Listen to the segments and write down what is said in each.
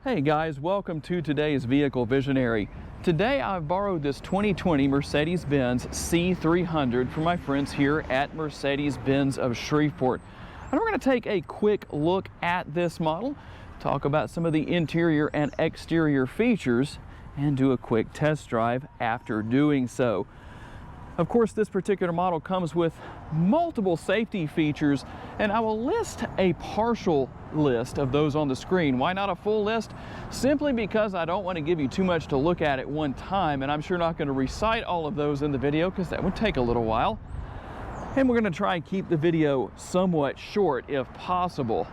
Hey guys, welcome to today's Vehicle Visionary. Today I've borrowed this 2020 Mercedes Benz C300 from my friends here at Mercedes Benz of Shreveport. And we're going to take a quick look at this model, talk about some of the interior and exterior features, and do a quick test drive after doing so. Of course, this particular model comes with multiple safety features, and I will list a partial list of those on the screen. Why not a full list? Simply because I don't want to give you too much to look at one time, and I'm sure not going to recite all of those in the video because that would take a little while. And we're going to try and keep the video somewhat short if possible.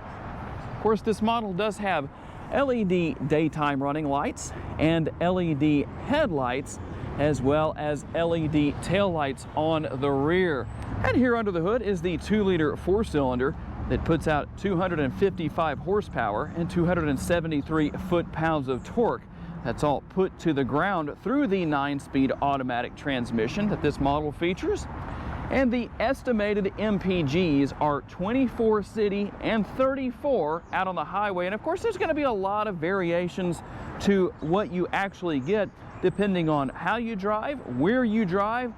Of course, this model does have LED daytime running lights and LED headlights, as well as LED taillights on the rear. And here under the hood is the 2-liter 4-cylinder that puts out 255 horsepower and 273 foot-pounds of torque. That's all put to the ground through the 9-speed automatic transmission that this model features. And the estimated MPGs are 24 city and 34 out on the highway. And of course, there's going to be a lot of variations to what you actually get depending on how you drive, where you drive.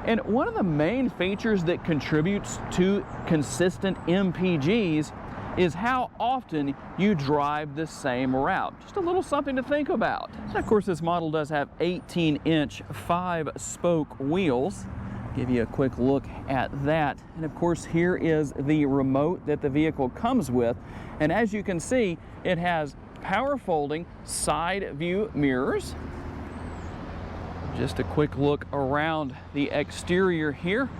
And one of the main features that contributes to consistent MPGs is how often you drive the same route. Just a little something to think about. And of course, this model does have 18-inch 5-spoke wheels. Give you a quick look at that. And of course, here is the remote that the vehicle comes with. And as you can see, it has power folding side view mirrors. Just a quick look around the exterior here.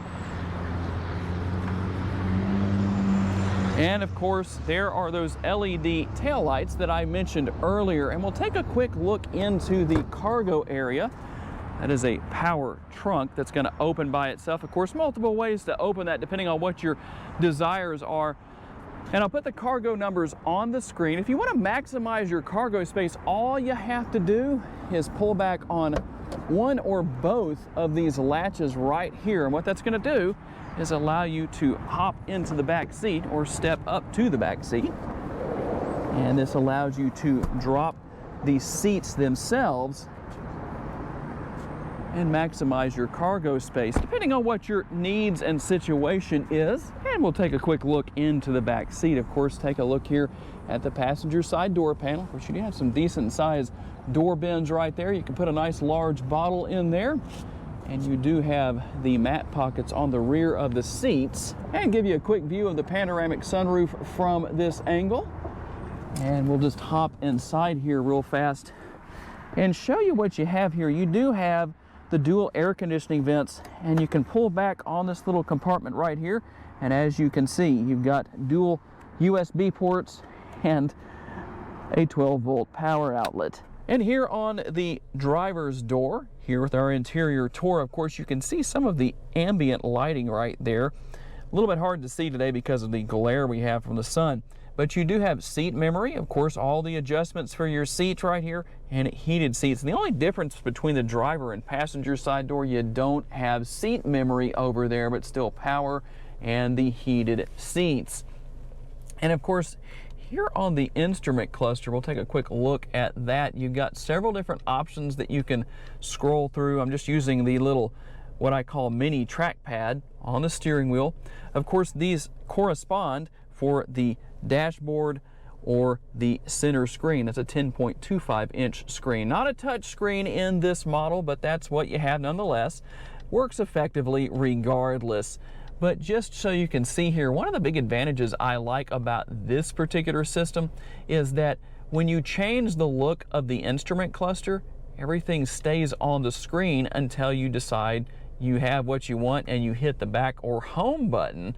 And of course, there are those LED taillights that I mentioned earlier. And we'll take a quick look into the cargo area. That is a power trunk that's going to open by itself. Of course, multiple ways to open that depending on what your desires are. And I'll put the cargo numbers on the screen. If you want to maximize your cargo space, all you have to do is pull back on one or both of these latches right here. And what that's going to do is allow you to hop into the back seat or step up to the back seat. And this allows you to drop the seats themselves and maximize your cargo space depending on what your needs and situation is. And we'll take a quick look into the back seat. Of course, take a look here at the passenger side door panel. Of course, you do have some decent sized door bins right there. You can put a nice large bottle in there. And you do have the mat pockets on the rear of the seats. And give you a quick view of the panoramic sunroof from this angle. And we'll just hop inside here real fast and show you what you have here. You do have the dual air conditioning vents, and you can pull back on this little compartment right here. And as you can see, you've got dual USB ports and a 12-volt power outlet. And here on the driver's door, here with our interior tour, of course, you can see some of the ambient lighting right there. A little bit hard to see today because of the glare we have from the sun. But you do have seat memory, of course, all the adjustments for your seats right here, and heated seats. And the only difference between the driver and passenger side door, you don't have seat memory over there, but still power and the heated seats. And of course, here on the instrument cluster, we'll take a quick look at that. You've got several different options that you can scroll through. I'm just using the little, what I call mini trackpad on the steering wheel. Of course, these correspond for the dashboard or the center screen. It's a 10.25-inch screen. Not a touch screen in this model, but that's what you have nonetheless. Works effectively regardless. But just so you can see here, one of the big advantages I like about this particular system is that when you change the look of the instrument cluster, everything stays on the screen until you decide you have what you want and you hit the back or home button.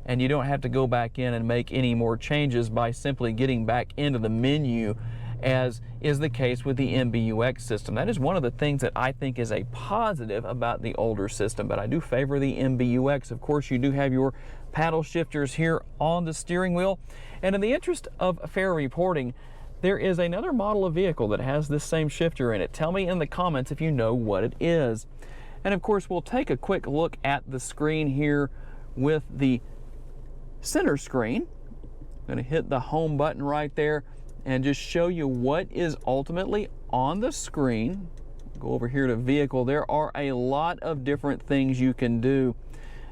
And you don't have to go back in and make any more changes by simply getting back into the menu, as is the case with the MBUX system. That is one of the things that I think is a positive about the older system, but I do favor the MBUX. Of course, you do have your paddle shifters here on the steering wheel. And in the interest of fair reporting, there is another model of vehicle that has this same shifter in it. Tell me in the comments if you know what it is. And of course, we'll take a quick look at the screen here with the center screen. I'm going to hit the home button right there. and just show you what is ultimately on the screen. Go over here to vehicle. There are a lot of different things you can do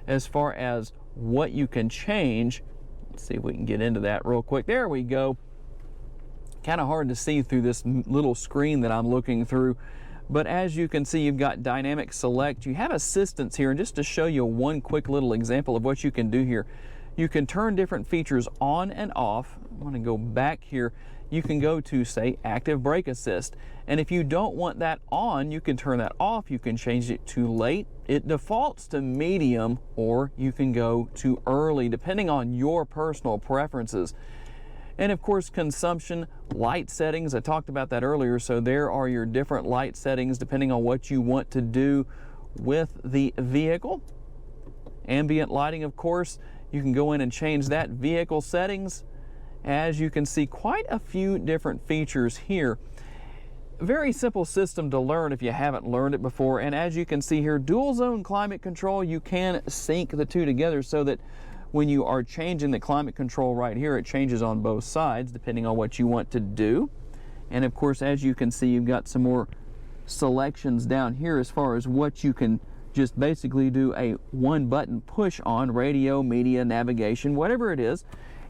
as far as what you can change. Let's see if we can get into that real quick. There we go. Kind of hard to see through this little screen that I'm looking through. But as you can see, you've got dynamic select. You have assistance here, and just to show you one quick little example of what you can do here, you can turn different features on and off. I'm going to go back here. You can go to, say, active brake assist. And if you don't want that on, you can turn that off. You can change it to late. It defaults to medium, or you can go to early, depending on your personal preferences. And of course, consumption, light settings, I talked about that earlier, so there are your different light settings depending on what you want to do with the vehicle. Ambient lighting, of course, you can go in and change that. Vehicle settings, as you can see, quite a few different features here. Very simple system to learn if you haven't learned it before. And as you can see here, dual zone climate control, you can sync the two together so that when you are changing the climate control right here, it changes on both sides depending on what you want to do. And of course, as you can see, you've got some more selections down here as far as what you can just basically do a one button push on: radio, media, navigation, whatever it is.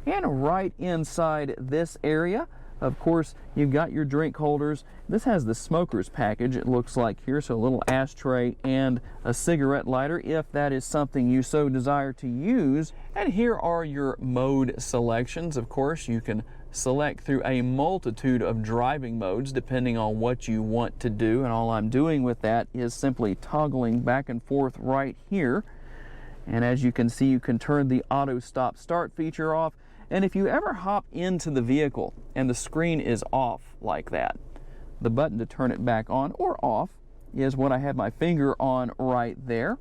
And right inside this area, of course, you've got your drink holders. This has the smoker's package, it looks like here, so a little ashtray and a cigarette lighter if that is something you so desire to use. And here are your mode selections. Of course, you can select through a multitude of driving modes depending on what you want to do, and all I'm doing with that is simply toggling back and forth right here. And as you can see, you can turn the auto stop start feature off. And if you ever hop into the vehicle and the screen is off like that, the button to turn it back on or off is what I have my finger on right there.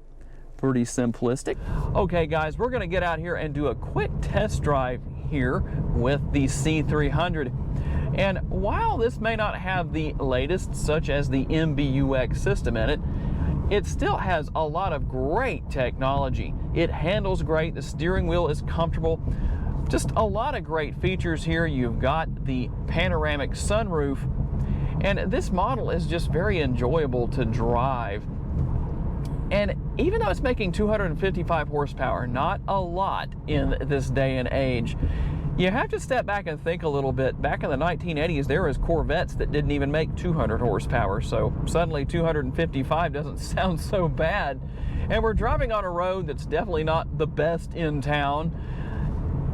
Pretty simplistic. Okay guys, we're gonna get out here and do a quick test drive here with the C300. And while this may not have the latest, such as the MBUX system in it, it still has a lot of great technology. It handles great, the steering wheel is comfortable. Just a lot of great features here. You've got the panoramic sunroof, and this model is just very enjoyable to drive. And even though it's making 255 horsepower, not a lot in this day and age, you have to step back and think a little bit. Back in the 1980s, there was Corvettes that didn't even make 200 horsepower, so suddenly 255 doesn't sound so bad. And we're driving on a road that's definitely not the best in town,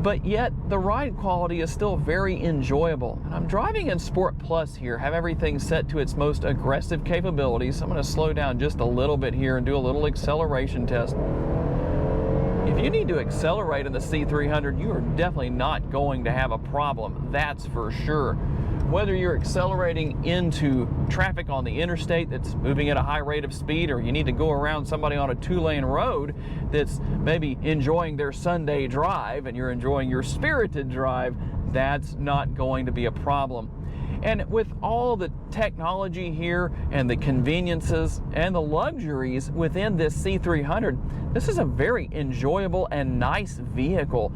but yet the ride quality is still very enjoyable. And I'm driving in Sport Plus here, have everything set to its most aggressive capabilities. I'm going to slow down just a little bit here and do a little acceleration test. If you need to accelerate in the C300, you are definitely not going to have a problem, that's for sure. Whether you're accelerating into traffic on the interstate that's moving at a high rate of speed, or you need to go around somebody on a two-lane road that's maybe enjoying their Sunday drive and you're enjoying your spirited drive, that's not going to be a problem. And with all the technology here and the conveniences and the luxuries within this C300, this is a very enjoyable and nice vehicle.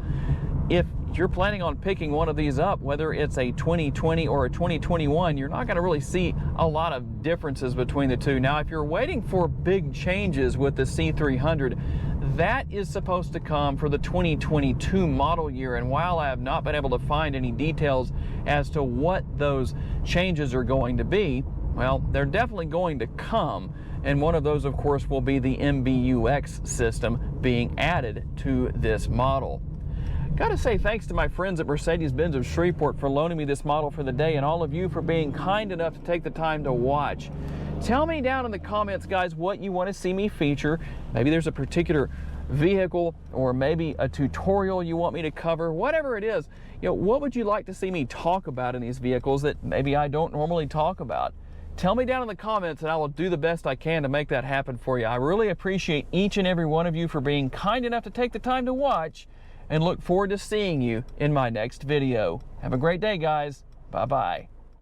If you're planning on picking one of these up, whether it's a 2020 or a 2021, you're not going to really see a lot of differences between the two. Now, if you're waiting for big changes with the C300, that is supposed to come for the 2022 model year. And while I have not been able to find any details as to what those changes are going to be, well, they're definitely going to come. And one of those, of course, will be the MBUX system being added to this model. Gotta say thanks to my friends at Mercedes Benz of Shreveport for loaning me this model for the day, and all of you for being kind enough to take the time to watch. Tell me down in the comments, guys, what you want to see me feature. Maybe there's a particular vehicle or maybe a tutorial you want me to cover. Whatever it is, you know, what would you like to see me talk about in these vehicles that maybe I don't normally talk about? Tell me down in the comments and I will do the best I can to make that happen for you. I really appreciate each and every one of you for being kind enough to take the time to watch, and look forward to seeing you in my next video. Have a great day, guys. Bye-bye.